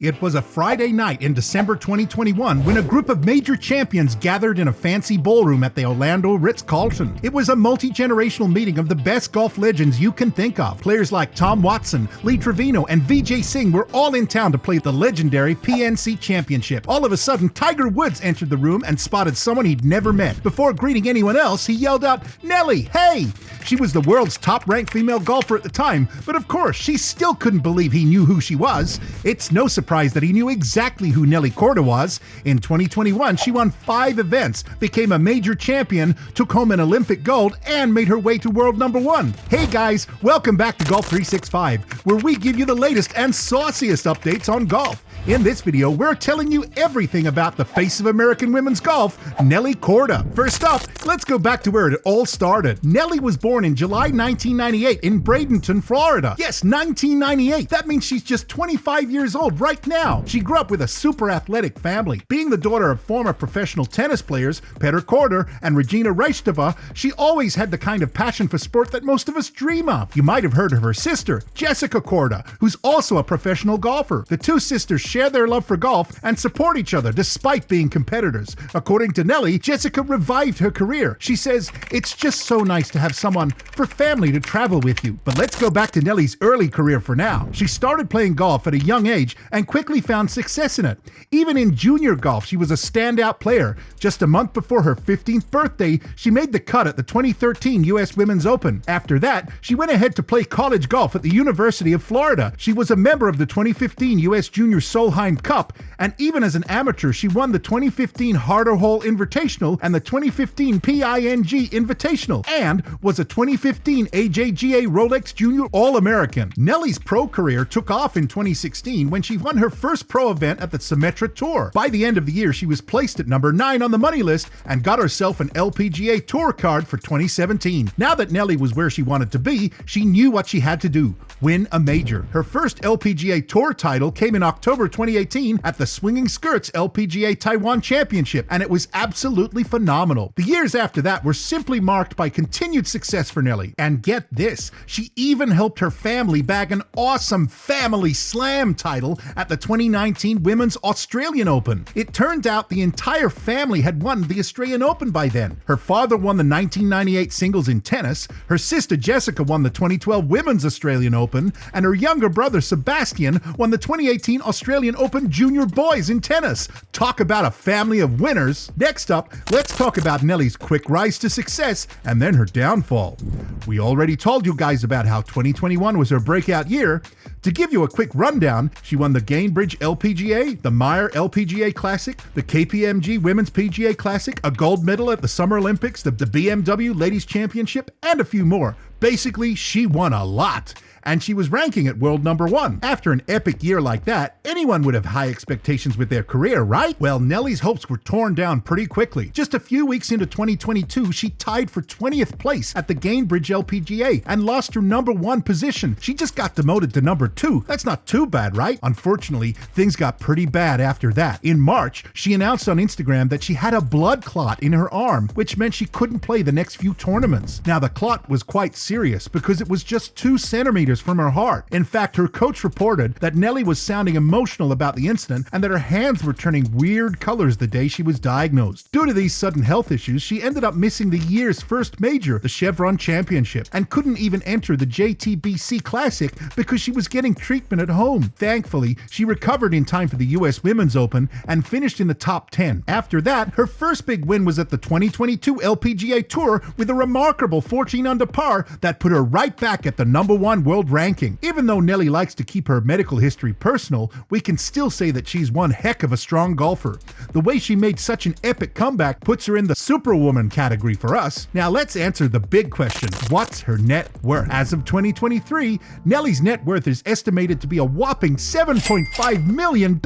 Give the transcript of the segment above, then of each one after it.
It was a Friday night in December 2021 when a group of major champions gathered in a fancy ballroom at the Orlando Ritz-Carlton. It was a multi-generational meeting of the best golf legends you can think of. Players like Tom Watson, Lee Trevino, and Vijay Singh were all in town to play the legendary PNC Championship. All of a sudden, Tiger Woods entered the room and spotted someone he'd never met. Before greeting anyone else, he yelled out, "Nelly, hey!" She was the world's top-ranked female golfer at the time, but of course, she still couldn't believe he knew who she was. It's no surprise that he knew exactly who Nelly Korda was. In 2021, she won 5 events, became a major champion, took home an Olympic gold, and made her way to world number 1. Hey guys, welcome back to Golf 365, where we give you the latest and sauciest updates on golf. In this video, we're telling you everything about the face of American women's golf, Nelly Korda. First up, let's go back to where it all started. Nelly was born in July 1998 in Bradenton, Florida. Yes, 1998. That means she's just 25 years old right now. She grew up with a super athletic family. Being the daughter of former professional tennis players, Petr Korda and Regina Reichtova, she always had the kind of passion for sport that most of us dream of. You might have heard of her sister, Jessica Korda, who's also a professional golfer. The two sisters share their love for golf and support each other despite being competitors. According to Nelly, Jessica revived her career. She says, "It's just so nice to have someone for family to travel with you." But let's go back to Nelly's early career for now. She started playing golf at a young age and quickly found success in it. Even in junior golf, she was a standout player. Just a month before her 15th birthday, she made the cut at the 2013 U.S. Women's Open. After that, she went ahead to play college golf at the University of Florida. She was a member of the 2015 U.S. Junior Solheim Cup, and even as an amateur, she won the 2015 Harder Hole Invitational and the 2015 PING Invitational, and was a 2015 AJGA Rolex Junior All-American. Nelly's pro career took off in 2016 when she won her first pro event at the Symetra Tour. By the end of the year, she was placed at number 9 on the money list and got herself an LPGA Tour card for 2017. Now that Nelly was where she wanted to be, she knew what she had to do: win a major. Her first LPGA Tour title came in October 2018 at the Swinging Skirts LPGA Taiwan Championship, and it was absolutely phenomenal. The years after that were simply marked by continued success for Nelly. And get this, she even helped her family bag an awesome Family Slam title at the 2019 Women's Australian Open. It turned out the entire family had won the Australian Open by then. Her father won the 1998 singles in tennis, her sister Jessica won the 2012 Women's Australian Open, and her younger brother Sebastian won the 2018 Australian Open Junior Boys in tennis. Talk about a family of winners. Next up, let's talk about Nelly's quick rise to success and then her downfall. We already told you guys about how 2021 was her breakout year. To give you a quick rundown, she won the Gainbridge LPGA, the Meyer LPGA Classic, the KPMG Women's PGA Classic, a gold medal at the Summer Olympics, the BMW Ladies Championship, and a few more. Basically, she won a lot. And she was ranking at world number 1. After an epic year like that, anyone would have high expectations with their career, right? Well, Nelly's hopes were torn down pretty quickly. Just a few weeks into 2022, she tied for 20th place at the Gainbridge LPGA and lost her number 1 position. She just got demoted to number 2. That's not too bad, right? Unfortunately, things got pretty bad after that. In March, she announced on Instagram that she had a blood clot in her arm, which meant she couldn't play the next few tournaments. Now, the clot was quite serious because it was just 2 centimeters from her heart. In fact, her coach reported that Nelly was sounding emotional about the incident and that her hands were turning weird colors the day she was diagnosed. Due to these sudden health issues, she ended up missing the year's first major, the Chevron Championship, and couldn't even enter the JTBC Classic because she was getting treatment at home. Thankfully, she recovered in time for the US Women's Open and finished in the top 10. After that, her first big win was at the 2022 LPGA Tour with a remarkable 14 under par that put her right back at the number 1 world ranking. Even though Nelly likes to keep her medical history personal, we can still say that she's one heck of a strong golfer. The way she made such an epic comeback puts her in the superwoman category for us. Now let's answer the big question: what's her net worth? As of 2023, Nelly's net worth is estimated to be a whopping $7.5 million.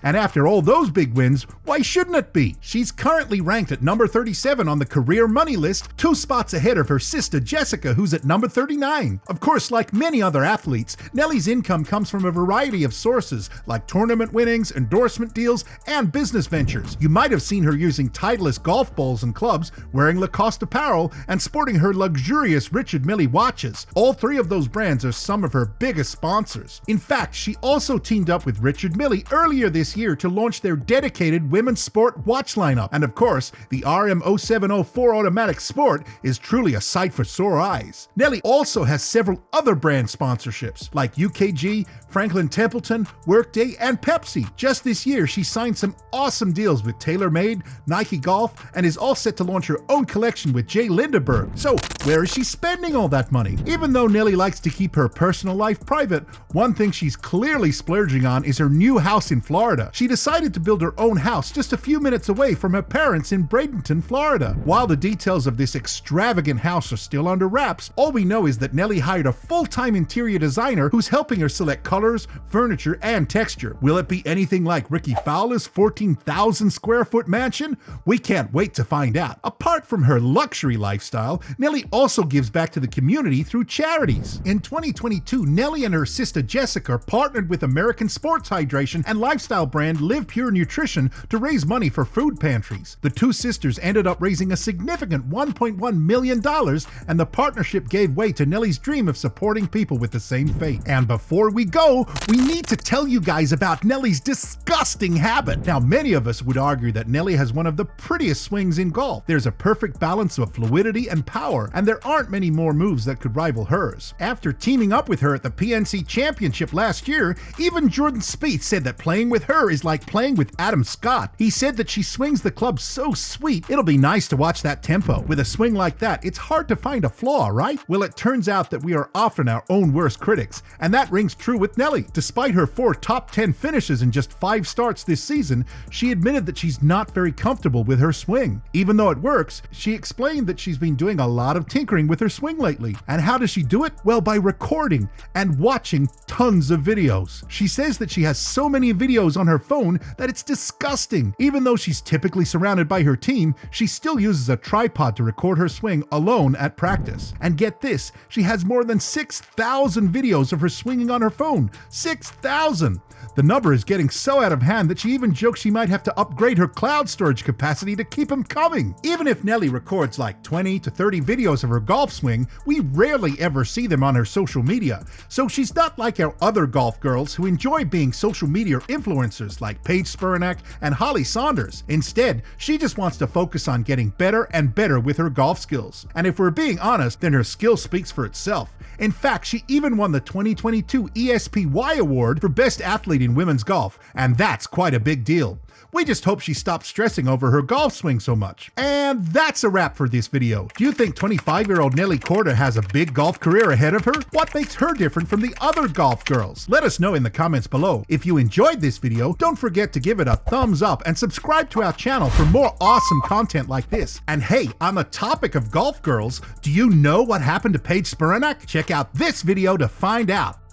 And after all those big wins, why shouldn't it be? She's currently ranked at number 37 on the career money list, 2 spots ahead of her sister Jessica, who's at number 39. Of course, like many many other athletes, Nelly's income comes from a variety of sources like tournament winnings, endorsement deals, and business ventures. You might have seen her using Titleist golf balls and clubs, wearing Lacoste apparel, and sporting her luxurious Richard Mille watches. All three of those brands are some of her biggest sponsors. In fact, she also teamed up with Richard Mille earlier this year to launch their dedicated women's sport watch lineup. And of course, the RM0704 Automatic Sport is truly a sight for sore eyes. Nelly also has several other brand sponsorships like UKG, Franklin Templeton, Workday, and Pepsi. Just this year, she signed some awesome deals with TaylorMade, Nike Golf, and is all set to launch her own collection with J. Lindeberg. So, where is she spending all that money? Even though Nelly likes to keep her personal life private, one thing she's clearly splurging on is her new house in Florida. She decided to build her own house just a few minutes away from her parents in Bradenton, Florida. While the details of this extravagant house are still under wraps, all we know is that Nelly hired a full-time interior designer who's helping her select colors, furniture, and texture. Will it be anything like Ricky Fowler's 14,000 square foot mansion? We can't wait to find out. Apart from her luxury lifestyle, Nelly also gives back to the community through charities. In 2022, Nelly and her sister Jessica partnered with American sports hydration and lifestyle brand Live Pure Nutrition to raise money for food pantries. The two sisters ended up raising a significant $1.1 million, and the partnership gave way to Nelly's dream of supporting people with the same fate. And before we go, we need to tell you guys about Nelly's disgusting habit. Now, many of us would argue that Nelly has one of the prettiest swings in golf. There's a perfect balance of fluidity and power, and there aren't many more moves that could rival hers. After teaming up with her at the PNC Championship last year, even Jordan Spieth said that playing with her is like playing with Adam Scott. He said that she swings the club so sweet, it'll be nice to watch that tempo. With a swing like that, it's hard to find a flaw, right? Well, it turns out that we are often our own worst critics, and that rings true with Nelly. Despite her 4 top 10 finishes in just 5 starts this season, she admitted that she's not very comfortable with her swing. Even though it works, she explained that she's been doing a lot of tinkering with her swing lately. And how does she do it? Well, by recording and watching tons of videos. She says that she has so many videos on her phone that it's disgusting. Even though she's typically surrounded by her team, she still uses a tripod to record her swing alone at practice. And get this, she has more than 6,000 videos of her swinging on her phone. 6,000! The number is getting so out of hand that she even jokes she might have to upgrade her cloud storage capacity to keep them coming. Even if Nelly records like 20 to 30 videos of her golf swing, we rarely ever see them on her social media. So she's not like our other golf girls who enjoy being social media influencers like Paige Spiranak and Holly Saunders. Instead, she just wants to focus on getting better and better with her golf skills. And if we're being honest, then her skill speaks for itself. In fact, she even won the 2022 ESPY Award for Best Athlete in Women's Golf, and that's quite a big deal. We just hope she stops stressing over her golf swing so much. And that's a wrap for this video. Do you think 25-year-old Nelly Korda has a big golf career ahead of her? What makes her different from the other golf girls? Let us know in the comments below. If you enjoyed this video, don't forget to give it a thumbs up and subscribe to our channel for more awesome content like this. And hey, on the topic of golf girls, do you know what happened to Paige Spiranak? Check out this video to find out.